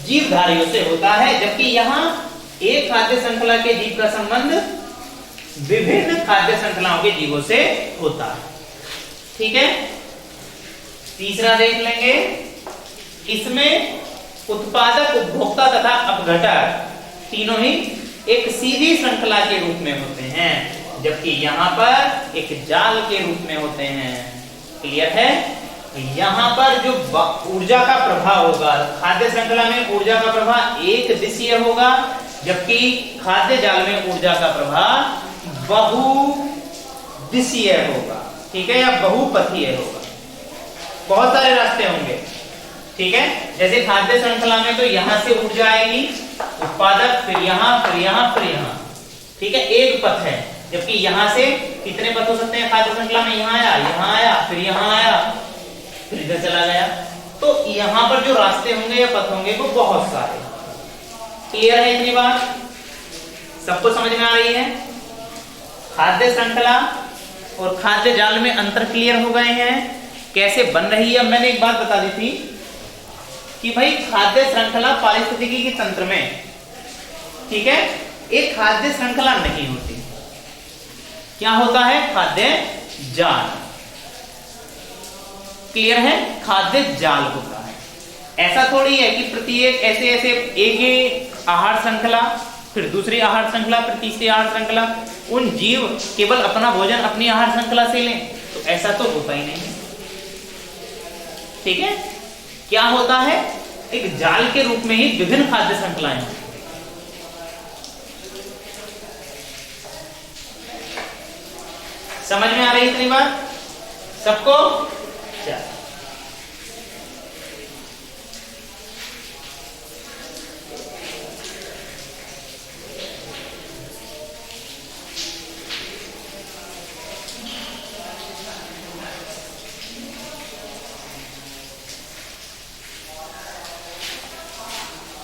जीवधारियों से होता है, जबकि यहाँ एक खाद्य श्रृंखला के जीव का संबंध विभिन्न खाद्य श्रृंखलाओं के जीवों से होता है। ठीक है, तीसरा देख लेंगे। इसमें उत्पादक, उपभोक्ता तथा अपघटक तीनों ही एक सीधी श्रृंखला के रूप में होते हैं, जबकि यहाँ पर एक जाल के रूप में होते हैं। क्लियर है? यहाँ पर जो ऊर्जा का प्रवाह होगा, खाद्य श्रृंखला में ऊर्जा का प्रवाह एक दिशीय होगा, जबकि खाद्य जाल में ऊर्जा का प्रवाह बहुदिशीय होगा। ठीक है, या बहुपथीय होगा। बहुत सारे रास्ते होंगे। ठीक है, जैसे खाद्य श्रृंखला में तो यहां से ऊर्जा आएगी, उत्पादक, फिर यहां, फिर यहां, फिर यहां। ठीक है, एक पथ है, जबकि यहां से कितने पथ हो सकते हैं खाद्य श्रृंखला में? यहां आया, फिर यहां आया, फिर इधर चला गया। तो यहां पर जो रास्ते होंगे या पथ होंगे वो बहुत सारे। क्लियर है इतनी बात? सबको समझ में आ रही है? खाद्य श्रृंखला और खाद्य जाल में अंतर क्लियर हो गए हैं, कैसे बन रही है। अब मैंने एक बात बता दी थी कि भाई खाद्य श्रृंखला पारिस्थितिकी के तंत्र में, ठीक है, एक खाद्य श्रृंखला नहीं होती। क्या होता है? खाद्य जाल। क्लियर है? खाद्य जाल होता है। ऐसा थोड़ी है कि प्रत्येक ऐसे ऐसे एक आहार श्रृंखला, फिर दूसरी आहार श्रृंखला, फिर तीसरी आहार श्रृंखला, उन जीव केवल अपना भोजन अपनी आहार श्रृंखला से लें, तो ऐसा तो होता ही नहीं। ठीक है, क्या होता है? एक जाल के रूप में ही विभिन्न खाद्य श्रृंखलाएं। समझ में आ रही इतनी बात सबको? चल,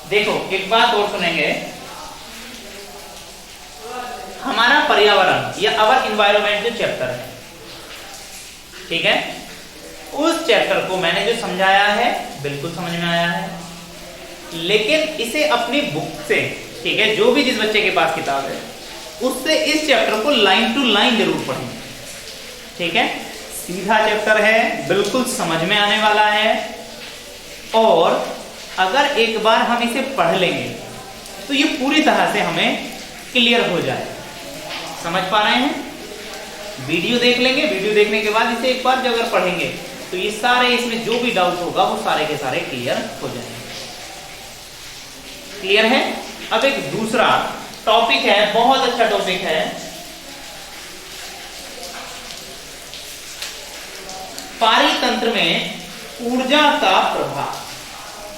देखो एक बात और सुनेंगे। हमारा पर्यावरण या अवर इन्वायरमेंट जो चैप्टर है, ठीक है, उस चैप्टर को मैंने जो समझाया है बिल्कुल समझ में आया है, लेकिन इसे अपनी बुक से, ठीक है, जो भी जिस बच्चे के पास किताब है उससे इस चैप्टर को लाइन टू लाइन जरूर पढ़ें। ठीक है, सीधा चैप्टर है, बिल्कुल समझ में आने वाला है, और अगर एक बार हम इसे पढ़ लेंगे तो ये पूरी तरह से हमें क्लियर हो जाए। समझ पा रहे हैं? वीडियो देख लेंगे, वीडियो देखने के बाद इसे एक बार अगर पढ़ेंगे तो ये सारे, इसमें जो भी डाउट होगा वो सारे के सारे क्लियर हो जाएंगे। क्लियर है? अब एक दूसरा टॉपिक है, बहुत अच्छा टॉपिक है, पारितंत्र में ऊर्जा का प्रभाव।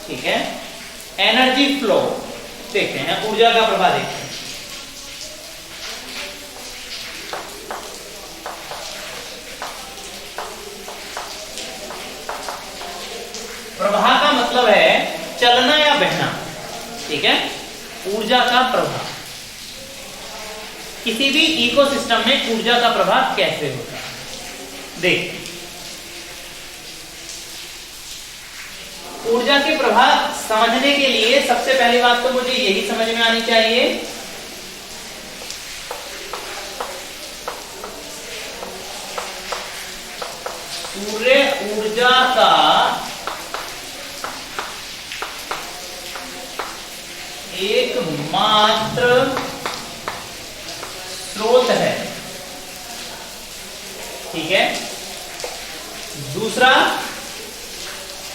ठीक है, एनर्जी फ्लो देखते हैं, ऊर्जा का प्रभाव देखते हैं। प्रवाह का मतलब है चलना या बहना। ठीक है, ऊर्जा का प्रभाव, किसी भी इकोसिस्टम में ऊर्जा का प्रभाव कैसे होता है देख। ऊर्जा के प्रभाव समझने के लिए सबसे पहली बात तो मुझे यही समझ में आनी चाहिए, सूर्य ऊर्जा का एकमात्र स्रोत है। ठीक है, दूसरा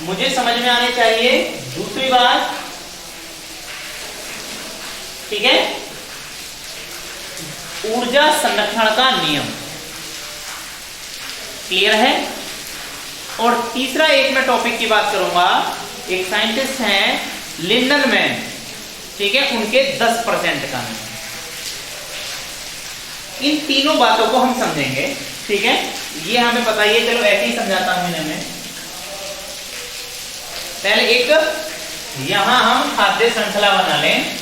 मुझे समझ में आने चाहिए दूसरी बात, ठीक है, ऊर्जा संरक्षण का नियम। क्लियर है? और तीसरा एक मैं टॉपिक की बात करूंगा, एक साइंटिस्ट हैं लिंडनमैन, ठीक है, उनके 10% का नियम। इन तीनों बातों को हम समझेंगे। ठीक है, ये हमें पता ही है, चलो ऐसे ही समझाता हूं इन्हें। पहले एक यहां हम खाद्य श्रृंखला बना लें।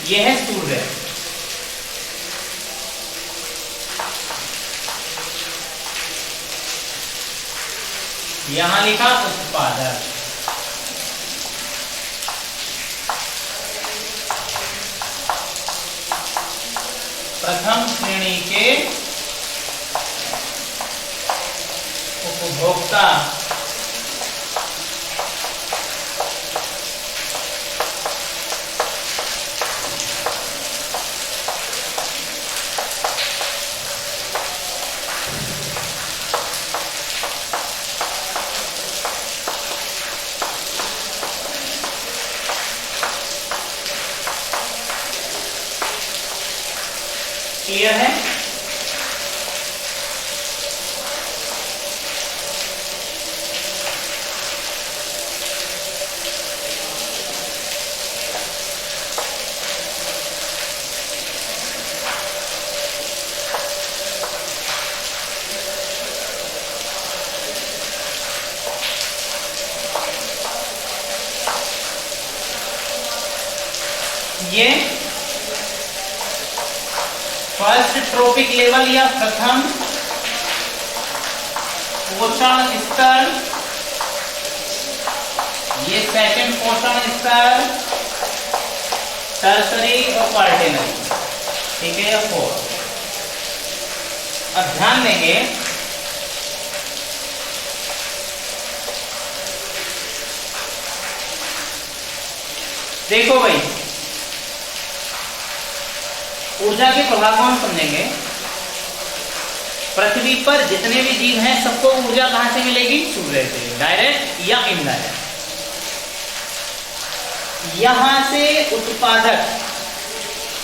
ये है सूर्य, यहां लिखा उत्पादक। प्रथम श्रेणी के उपभोक्ता क्लियर है? ये फर्स्ट ट्रॉपिक लेवल या प्रथम पोषण स्तर, ये सेकंड पोषण स्तर, टर्सरी और क्वार्टेनरी, ठीक है, या 4। अब ध्यान देंगे देखो भाई, ऊर्जा के प्रभाव को हम समझेंगे। पृथ्वी पर जितने भी जीव हैं सबको ऊर्जा कहां से मिलेगी? सूर्य से, डायरेक्ट या इनडायरेक्ट। यहां से उत्पादक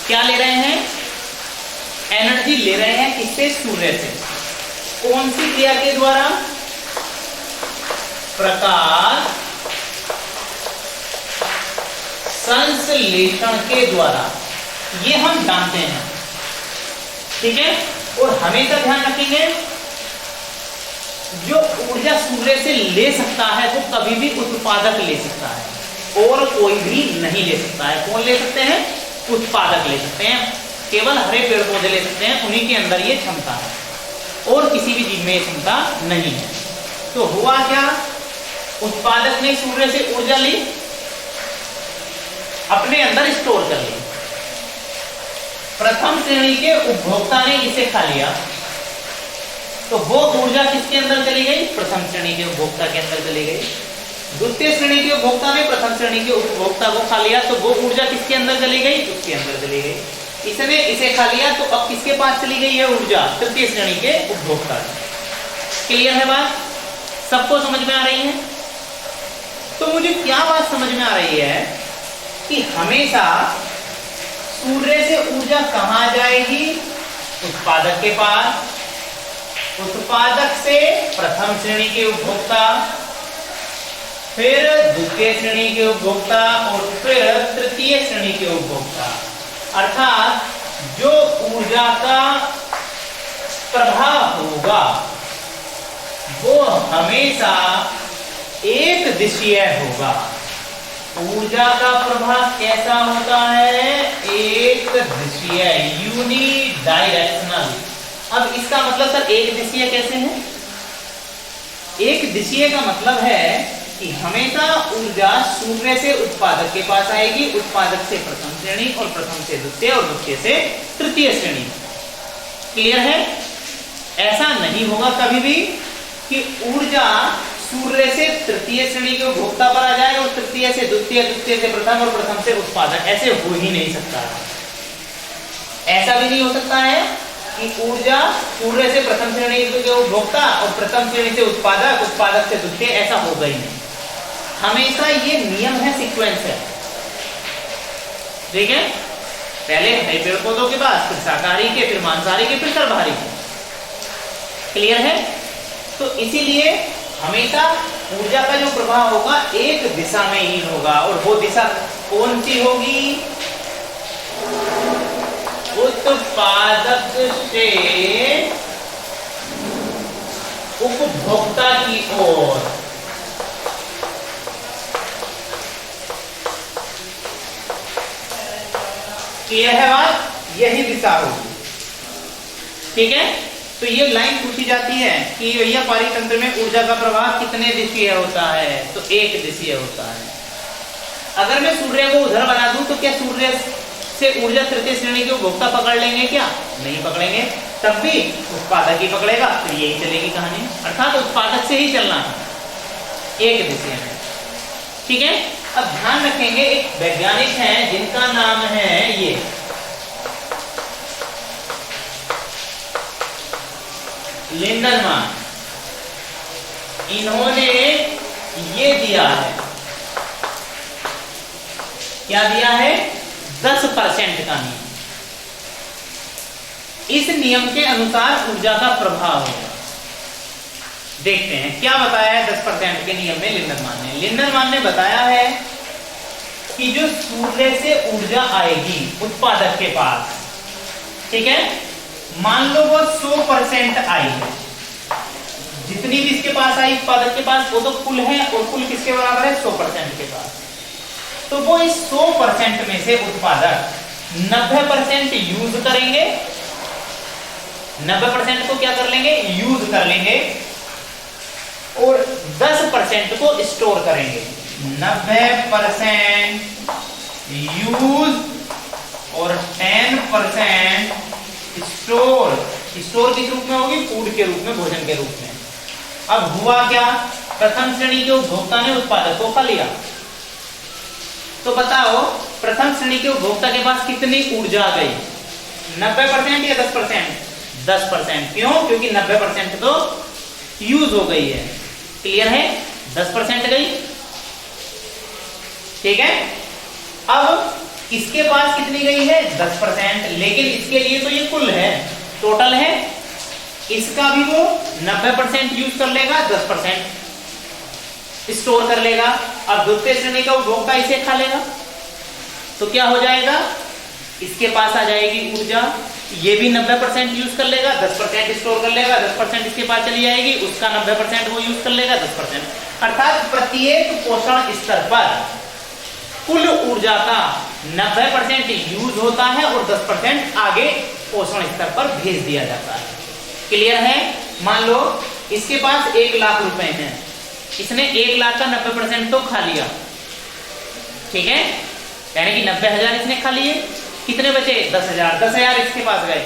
क्या ले रहे हैं? एनर्जी ले रहे हैं, किससे? सूर्य से। कौन सी क्रिया के द्वारा? प्रकाश संश्लेषण के द्वारा, ये हम जानते हैं, ठीक है। और हमेशा ध्यान रखेंगे, जो ऊर्जा सूर्य से ले सकता है वो कभी भी उत्पादक ले सकता है, और कोई भी नहीं ले सकता है। कौन ले सकते हैं? उत्पादक ले सकते हैं, केवल हरे पेड़ पौधे ले सकते हैं, उन्हीं के अंदर ये क्षमता है, और किसी भी जीव में ये क्षमता नहीं है। तो हुआ क्या? उत्पादक ने सूर्य से ऊर्जा ली, अपने अंदर स्टोर कर ली। प्रथम श्रेणी के उपभोक्ता ने इसे खा लिया, तो वो ऊर्जा किसके अंदर चली गई? प्रथम श्रेणी के उपभोक्ता के अंदर चली गई। द्वितीय श्रेणी के उपभोक्ता ने प्रथम श्रेणी के उपभोक्ता को खा लिया, तो वो ऊर्जा किसके अंदर चली गई? उसके अंदर चली गई। इसने इसे खा लिया, तो अब किसके पास चली गई है ऊर्जा? तृतीय श्रेणी के उपभोक्ता। क्लियर है बात? सबको समझ में आ रही है? तो मुझे क्या बात समझ में आ रही है कि हमेशा सूर्य से ऊर्जा कहां जाएगी? उत्पादक के पास, उत्पादक से प्रथम श्रेणी के उपभोक्ता, फिर द्वितीय श्रेणी के उपभोक्ता, और फिर तृतीय श्रेणी के उपभोक्ता। अर्थात जो ऊर्जा का प्रभाव होगा वो हमेशा एक दिशीय होगा। ऊर्जा का प्रभाव कैसा होता है? एक दिशीय, यूनिडायरेक्शनल। अब इसका मतलब सर एक दिशीय कैसे है? एक दिशीय का मतलब है कि हमेशा ऊर्जा सूर्य से उत्पादक के पास आएगी, उत्पादक से प्रथम श्रेणी, और प्रथम से द्वितीय, और द्वितीय से तृतीय श्रेणी। क्लियर है? ऐसा नहीं होगा कभी भी कि ऊर्जा सूर्य से तृतीय श्रेणी के उपभोक्ता पर आ जाए और तृतीय से द्वितीय, द्वितीय से प्रथम और प्रथम से उत्पादक। ऐसे हो ही नहीं सकता। ऐसा भी नहीं हो सकता है कि ऊर्जा सूर्य से प्रथम श्रेणी के उपभोक्ता और प्रथम श्रेणी से उत्पादक, उत्पादक से द्वितीय, ऐसा होगा ही नहीं। हमेशा ये नियम है, सीक्वेंस है, ठीक है। पहले हरे पेड़ पौधों के बाद, फिर शाकाहारी के, फिर मांसाहारी के, फिर सर्वहारी के। क्लियर है? तो इसीलिए हमेशा ऊर्जा का जो प्रभाव होगा एक दिशा में ही होगा, और वो दिशा कौन सी होगी? उत्पादक से उपभोक्ता की ओर। क्लियर है बात? यही दिशा होगी। ठीक है, तो ये लाइन पूछी जाती है कि भैया पारितंत्र में ऊर्जा का प्रवाह कितने दिशीय होता है, तो एक दिशीय होता है। अगर मैं सूर्य को उधर बना दूं तो क्या सूर्य से ऊर्जा तृतीय श्रेणी के उपभोक्ता पकड़ लेंगे? क्या नहीं पकड़ेंगे, तब भी उत्पादक ही पकड़ेगा, फिर यही चलेगी कहानी। अर्थात उत्पादक से ही चलना है, एक दिशा में। ठीक है, अब ध्यान रखेंगे एक वैज्ञानिक हैं जिनका नाम है ये लिंडनमान। इन्होंने ये दिया है, क्या दिया है? 10% का नियम। इस नियम के अनुसार ऊर्जा का प्रभाव होगा। देखते हैं क्या बताया है 10% के नियम में लिंडनमान ने। लिंडनमान ने बताया है कि जो सूर्य से ऊर्जा आएगी उत्पादक के पास, ठीक है, मान लो वो 100% आई है, जितनी भी इसके पास आई उत्पादक के पास वो तो कुल है, और कुल किसके बराबर है? 100% के पास। तो वो इस 100% में से उत्पादक 90% यूज करेंगे, 90% को क्या कर लेंगे? यूज कर लेंगे, और 10% को स्टोर करेंगे। 90% यूज और 10% स्टोर। स्टोर किस रूप में होगी? फूड के रूप में, भोजन के रूप में। अब हुआ क्या? प्रथम श्रेणी के उपभोक्ता ने उत्पादक को खा लिया, तो बताओ प्रथम श्रेणी के उपभोक्ता के पास कितनी ऊर्जा गई? 90% या 10%? 10%। क्यों? क्योंकि 90% तो यूज हो गई है। क्लियर है? 10% गई। ठीक है, अब इसके पास कितनी गई है? 10%। लेकिन इसके लिए तो ये कुल है, टोटल है, इसका भी वो 90% यूज कर लेगा, 10% स्टोर कर लेगा। अब द्वितीय श्रेणी का उपभोक्ता इसे खा लेगा, तो क्या हो जाएगा? इसके पास आ जाएगी ऊर्जा, ये भी 90% यूज कर लेगा, 10% स्टोर कर लेगा, 10% इसके पास चली जाएगी, उसका 90% वो यूज कर लेगा, 10%। अर्थात प्रत्येक पोषण स्तर पर कुल ऊर्जा का 90% यूज होता है और 10% आगे पोषण स्तर पर भेज दिया जाता है। क्लियर है? मान लो इसके पास 1 लाख रुपए हैं, इसने 1 लाख का 90% तो खा लिया, ठीक है, यानी कि 90,000 इसने खा लिए, कितने बचे? 10,000। 10,000 इसके पास गए।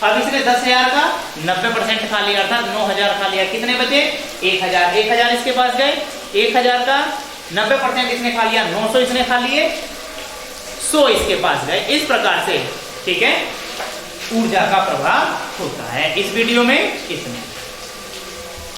अब इसने 10,000 का 90% खा लिया, अर्थात 9,000 खा लिया, कितने बचे? 1,000। 1,000 इसके पास गए, 1,000 का 90% इसने खा लिया, 900 इसने खा लिए, 100 इसके पास गए। इस प्रकार से, ठीक है, ऊर्जा का प्रभाव होता है। इस वीडियो में इतना।